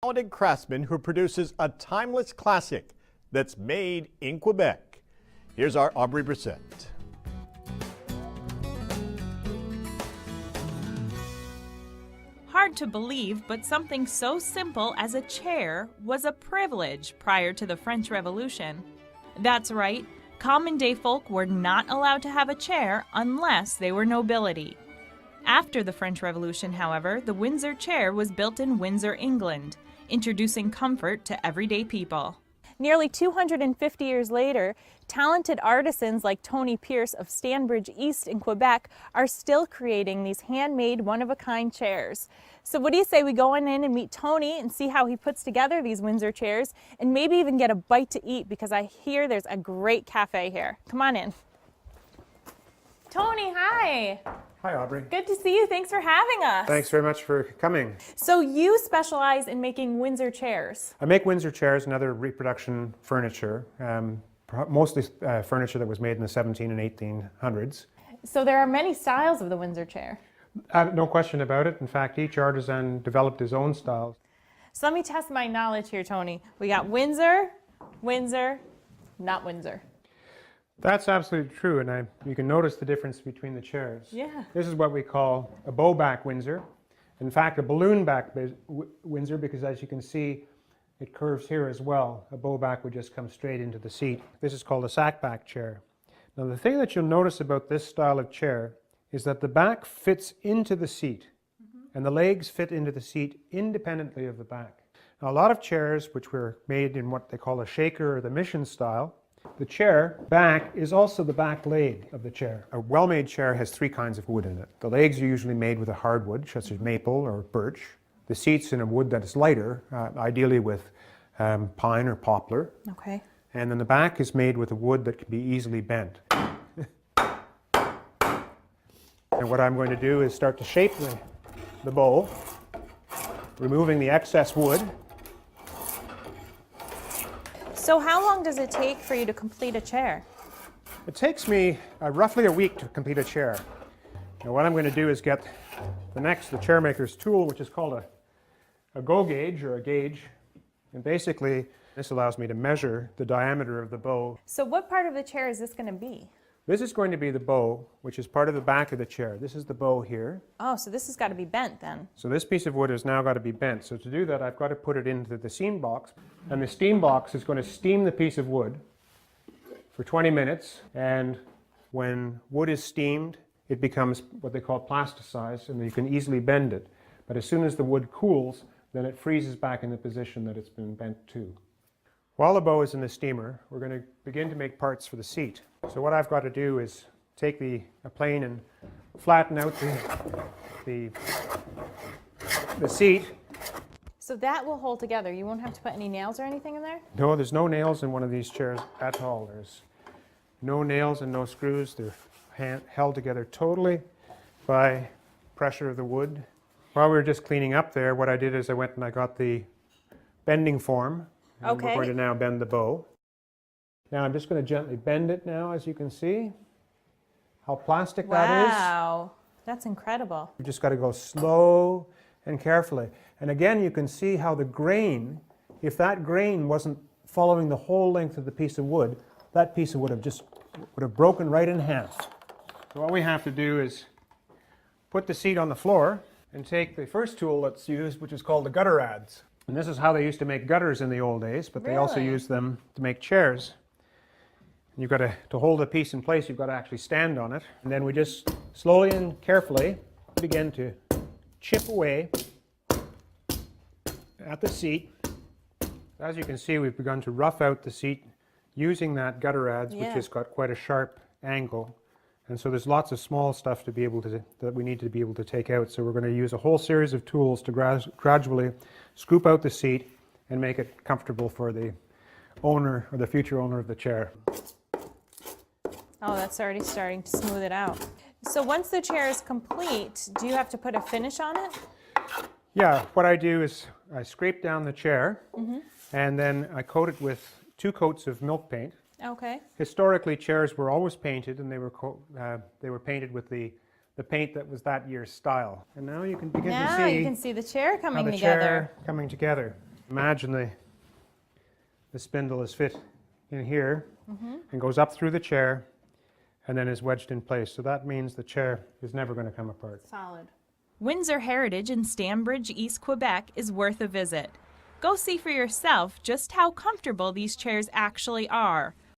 Talented craftsman who produces a timeless classic that's made in Quebec. Here's our Aubrey Brissett. Hard to believe, but something so simple as a chair was a privilege prior to the French Revolution. That's right, common day folk were not allowed to have a chair unless they were nobility. After the French Revolution, however, the Windsor chair was built in Windsor, England, introducing comfort to everyday people. Nearly 250 years later, talented artisans like Tony Pierce of Stanbridge East in Quebec are still creating these handmade, one-of-a-kind chairs. So what do you say we go on in and meet Tony and see how he puts together these Windsor chairs and maybe even get a bite to eat, because I hear there's a great cafe here. Come on in. Tony, hi. Hi, Aubrey. Good to see you. Thanks for having us. Thanks very much for coming. So you specialize in making Windsor chairs. I make Windsor chairs and other reproduction furniture, mostly furniture that was made in the 17 and 1800s. So there are many styles of the Windsor chair. No question about it. In fact, each artisan developed his own style. So let me test my knowledge here, Tony. We got Windsor, Windsor, not Windsor. That's absolutely true, and you can notice the difference between the chairs. Yeah. This is what we call a bow back Windsor. In fact, a balloon back Windsor, because as you can see, it curves here as well. A bow back would just come straight into the seat. This is called a sack back chair. Now, the thing that you'll notice about this style of chair is that the back fits into the seat, and the legs fit into the seat independently of the back. Now, a lot of chairs, which were made in what they call a shaker or the mission style, the chair back is also the back leg of the chair. A well-made chair has three kinds of wood in it. The legs are usually made with a hardwood, such as maple or birch. The seat's in a wood that is lighter, ideally with pine or poplar. Okay. And then the back is made with a wood that can be easily bent. And what I'm going to do is start to shape the bow, removing the excess wood. So how long does it take for you to complete a chair? It takes me roughly a week to complete a chair. Now what I'm going to do is get the chairmaker's tool, which is called a go gauge or a gauge. And basically, this allows me to measure the diameter of the bow. So what part of the chair is this going to be? This is going to be the bow, which is part of the back of the chair. This is the bow here. Oh, so this has got to be bent then. So this piece of wood has now got to be bent. So to do that, I've got to put it into the steam box. And the steam box is going to steam the piece of wood for 20 minutes. And when wood is steamed, it becomes what they call plasticized, and you can easily bend it. But as soon as the wood cools, then it freezes back in the position that it's been bent to. While the bow is in the steamer, we're going to begin to make parts for the seat. So what I've got to do is take a plane and flatten out the seat. So that will hold together. You won't have to put any nails or anything in there? No, there's no nails in one of these chairs at all. There's no nails and no screws. They're held together totally by pressure of the wood. While we were just cleaning up there, what I did is I went and I got the bending form. And Okay. We're going to now bend the bow. Now I'm just going to gently bend it now, as you can see. How plastic that is. Wow, that's incredible. You've just got to go slow and carefully. And again, you can see how the grain, if that grain wasn't following the whole length of the piece of wood, that piece of wood would have broken right in half. So what we have to do is put the seat on the floor and take the first tool that's used, which is called the gutter adze. And this is how they used to make gutters in the old days, but they also Really? used them to make chairs. And you've got to hold the piece in place, you've got to actually stand on it. And then we just slowly and carefully begin to chip away at the seat. As you can see, we've begun to rough out the seat using that gutter adze, which has got quite a sharp angle. And so there's lots of small stuff that we need to be able to take out. So we're going to use a whole series of tools to gradually scoop out the seat and make it comfortable for the owner or the future owner of the chair. Oh, that's already starting to smooth it out. So once the chair is complete, do you have to put a finish on it? Yeah, what I do is I scrape down the chair and then I coat it with 2 coats of milk paint. Okay. Historically, chairs were always painted, and they were painted with the paint that was that year's style. And now you can begin to see Now you can see the chair how coming the together. chair coming together. Imagine the spindle is fit in here and goes up through the chair and then is wedged in place. So that means the chair is never going to come apart. Solid. Windsor Heritage in Stanbridge, East Quebec is worth a visit. Go see for yourself just how comfortable these chairs actually are.